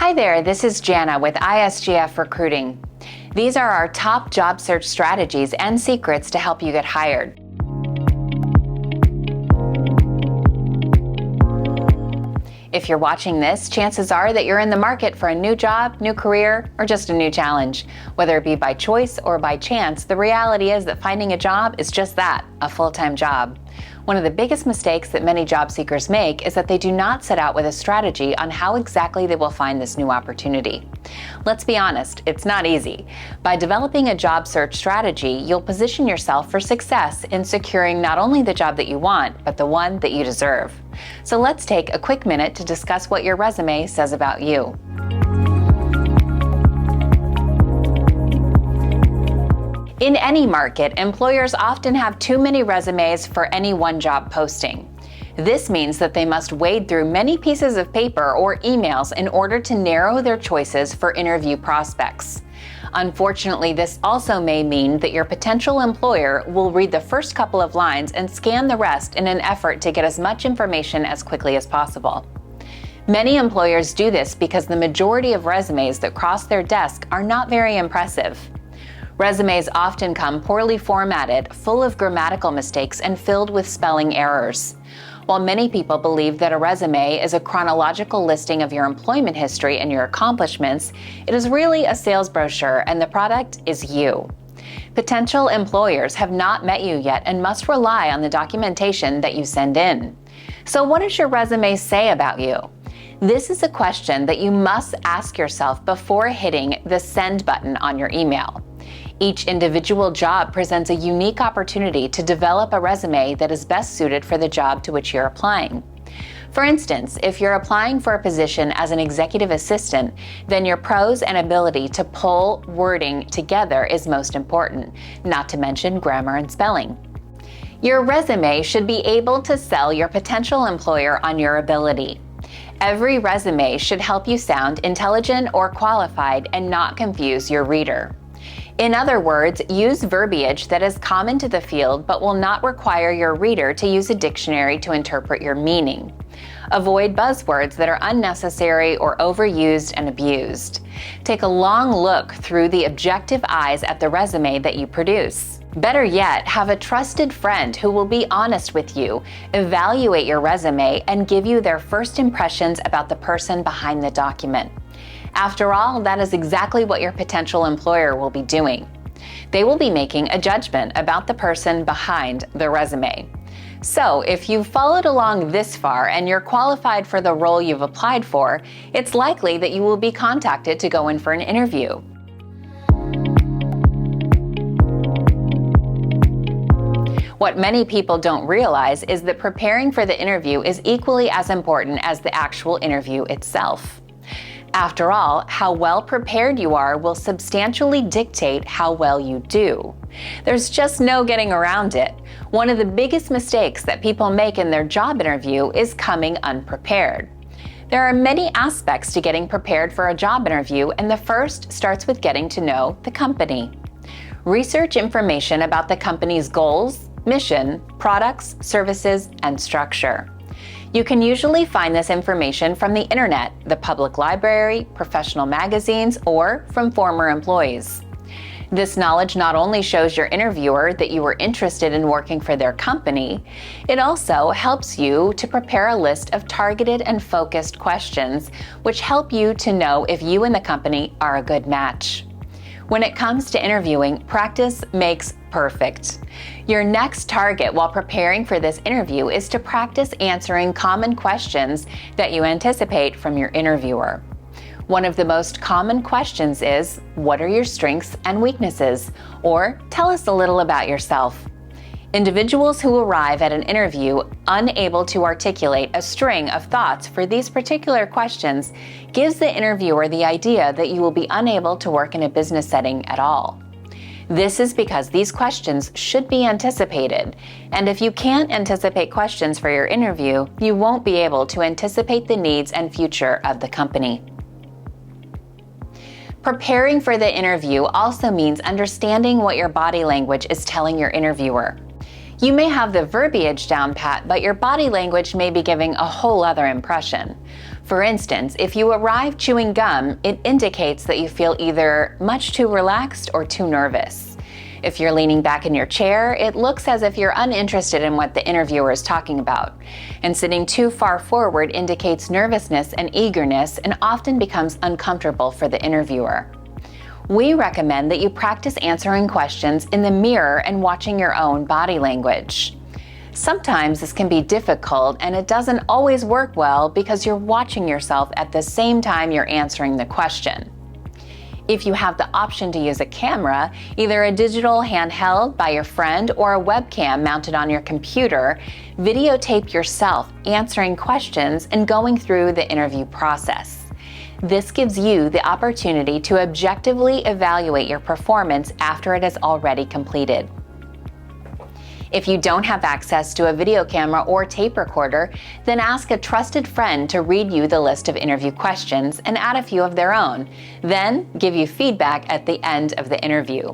Hi there, this is Jana with ISGF Recruiting. These are our top job search strategies and secrets to help you get hired. If you're watching this, chances are that you're in the market for a new job, new career, or just a new challenge. Whether it be by choice or by chance, the reality is that finding a job is just that, a full-time job. One of the biggest mistakes that many job seekers make is that they do not set out with a strategy on how exactly they will find this new opportunity. Let's be honest, it's not easy. By developing a job search strategy, you'll position yourself for success in securing not only the job that you want, but the one that you deserve. So let's take a quick minute to discuss what your resume says about you. In any market, employers often have too many resumes for any one job posting. This means that they must wade through many pieces of paper or emails in order to narrow their choices for interview prospects. Unfortunately, this also may mean that your potential employer will read the first couple of lines and scan the rest in an effort to get as much information as quickly as possible. Many employers do this because the majority of resumes that cross their desk are not very impressive. Resumes often come poorly formatted, full of grammatical mistakes, and filled with spelling errors. While many people believe that a resume is a chronological listing of your employment history and your accomplishments, it is really a sales brochure, and the product is you. Potential employers have not met you yet and must rely on the documentation that you send in. So what does your resume say about you? This is a question that you must ask yourself before hitting the send button on your email. Each individual job presents a unique opportunity to develop a resume that is best suited for the job to which you're applying. For instance, if you're applying for a position as an executive assistant, then your prose and ability to pull wording together is most important, not to mention grammar and spelling. Your resume should be able to sell your potential employer on your ability. Every resume should help you sound intelligent or qualified and not confuse your reader. In other words, use verbiage that is common to the field but will not require your reader to use a dictionary to interpret your meaning. Avoid buzzwords that are unnecessary or overused and abused. Take a long look through the objective eyes at the resume that you produce. Better yet, have a trusted friend who will be honest with you, evaluate your resume, and give you their first impressions about the person behind the document. After all, that is exactly what your potential employer will be doing. They will be making a judgment about the person behind the resume. So, if you've followed along this far and you're qualified for the role you've applied for, it's likely that you will be contacted to go in for an interview. What many people don't realize is that preparing for the interview is equally as important as the actual interview itself. After all, how well prepared you are will substantially dictate how well you do. There's just no getting around it. One of the biggest mistakes that people make in their job interview is coming unprepared. There are many aspects to getting prepared for a job interview, and the first starts with getting to know the company. Research information about the company's goals, mission, products, services, and structure. You can usually find this information from the internet, the public library, professional magazines, or from former employees. This knowledge not only shows your interviewer that you are interested in working for their company, it also helps you to prepare a list of targeted and focused questions which help you to know if you and the company are a good match. When it comes to interviewing, practice makes perfect. Your next target while preparing for this interview is to practice answering common questions that you anticipate from your interviewer. One of the most common questions is, what are your strengths and weaknesses? Or, tell us a little about yourself. Individuals who arrive at an interview unable to articulate a string of thoughts for these particular questions gives the interviewer the idea that you will be unable to work in a business setting at all. This is because these questions should be anticipated, and if you can't anticipate questions for your interview, you won't be able to anticipate the needs and future of the company. Preparing for the interview also means understanding what your body language is telling your interviewer. You may have the verbiage down pat, but your body language may be giving a whole other impression. For instance, if you arrive chewing gum, it indicates that you feel either much too relaxed or too nervous. If you're leaning back in your chair, it looks as if you're uninterested in what the interviewer is talking about. And sitting too far forward indicates nervousness and eagerness and often becomes uncomfortable for the interviewer. We recommend that you practice answering questions in the mirror and watching your own body language. Sometimes this can be difficult and it doesn't always work well because you're watching yourself at the same time you're answering the question. If you have the option to use a camera, either a digital handheld by your friend or a webcam mounted on your computer, videotape yourself answering questions and going through the interview process. This gives you the opportunity to objectively evaluate your performance after it is already completed. If you don't have access to a video camera or tape recorder, then ask a trusted friend to read you the list of interview questions and add a few of their own, then give you feedback at the end of the interview.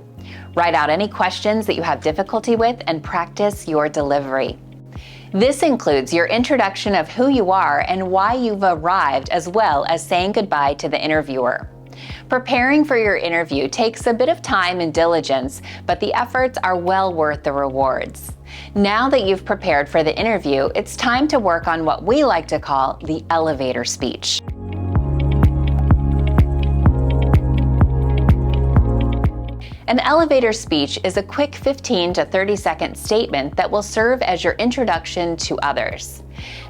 Write out any questions that you have difficulty with and practice your delivery. This includes your introduction of who you are and why you've arrived, as well as saying goodbye to the interviewer. Preparing for your interview takes a bit of time and diligence, but the efforts are well worth the rewards. Now that you've prepared for the interview, it's time to work on what we like to call the elevator speech. An elevator speech is a quick 15 to 30-second statement that will serve as your introduction to others.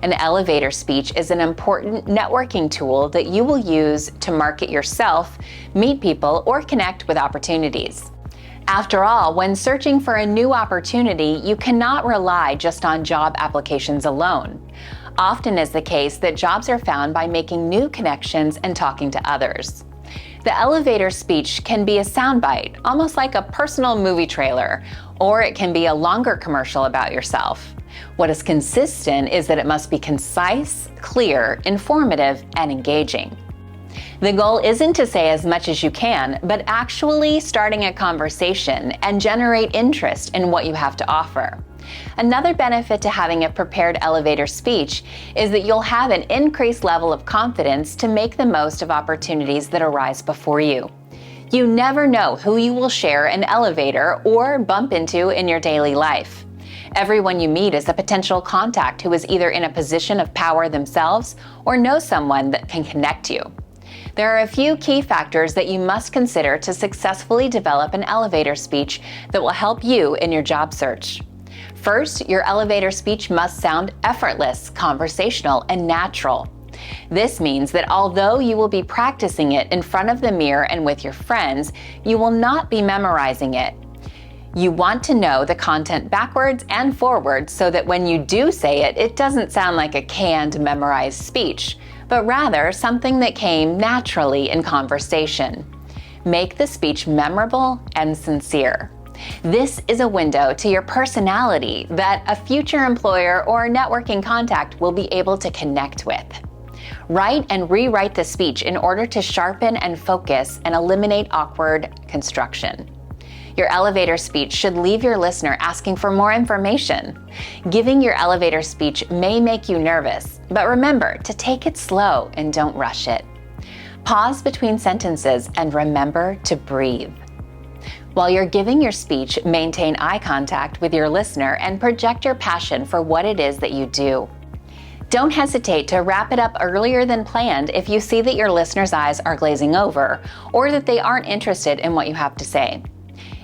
An elevator speech is an important networking tool that you will use to market yourself, meet people, or connect with opportunities. After all, when searching for a new opportunity, you cannot rely just on job applications alone. Often is the case that jobs are found by making new connections and talking to others. The elevator speech can be a soundbite, almost like a personal movie trailer, or it can be a longer commercial about yourself. What is consistent is that it must be concise, clear, informative, and engaging. The goal isn't to say as much as you can, but actually starting a conversation and generate interest in what you have to offer. Another benefit to having a prepared elevator speech is that you'll have an increased level of confidence to make the most of opportunities that arise before you. You never know who you will share an elevator or bump into in your daily life. Everyone you meet is a potential contact who is either in a position of power themselves or knows someone that can connect you. There are a few key factors that you must consider to successfully develop an elevator speech that will help you in your job search. First, your elevator speech must sound effortless, conversational, and natural. This means that although you will be practicing it in front of the mirror and with your friends, you will not be memorizing it. You want to know the content backwards and forwards so that when you do say it, it doesn't sound like a canned, memorized speech, but rather something that came naturally in conversation. Make the speech memorable and sincere. This is a window to your personality that a future employer or networking contact will be able to connect with. Write and rewrite the speech in order to sharpen and focus and eliminate awkward construction. Your elevator speech should leave your listener asking for more information. Giving your elevator speech may make you nervous, but remember to take it slow and don't rush it. Pause between sentences and remember to breathe. While you're giving your speech, maintain eye contact with your listener and project your passion for what it is that you do. Don't hesitate to wrap it up earlier than planned if you see that your listener's eyes are glazing over or that they aren't interested in what you have to say.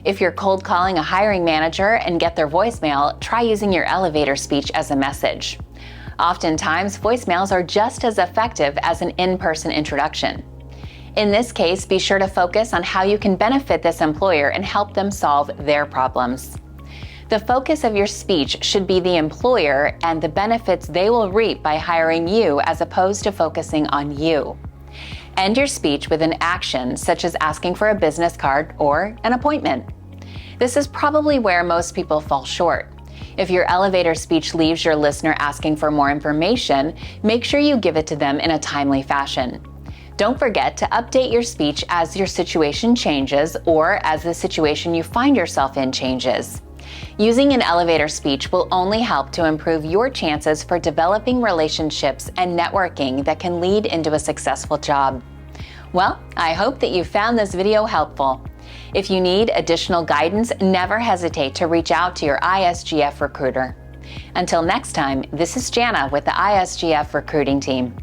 If you're cold calling a hiring manager and get their voicemail, try using your elevator speech as a message. Oftentimes, voicemails are just as effective as an in-person introduction. In this case, be sure to focus on how you can benefit this employer and help them solve their problems. The focus of your speech should be the employer and the benefits they will reap by hiring you as opposed to focusing on you. End your speech with an action such as asking for a business card or an appointment. This is probably where most people fall short. If your elevator speech leaves your listener asking for more information, make sure you give it to them in a timely fashion. Don't forget to update your speech as your situation changes or as the situation you find yourself in changes. Using an elevator speech will only help to improve your chances for developing relationships and networking that can lead into a successful job. Well, I hope that you found this video helpful. If you need additional guidance, never hesitate to reach out to your ISGF recruiter. Until next time, this is Jana with the ISGF recruiting team.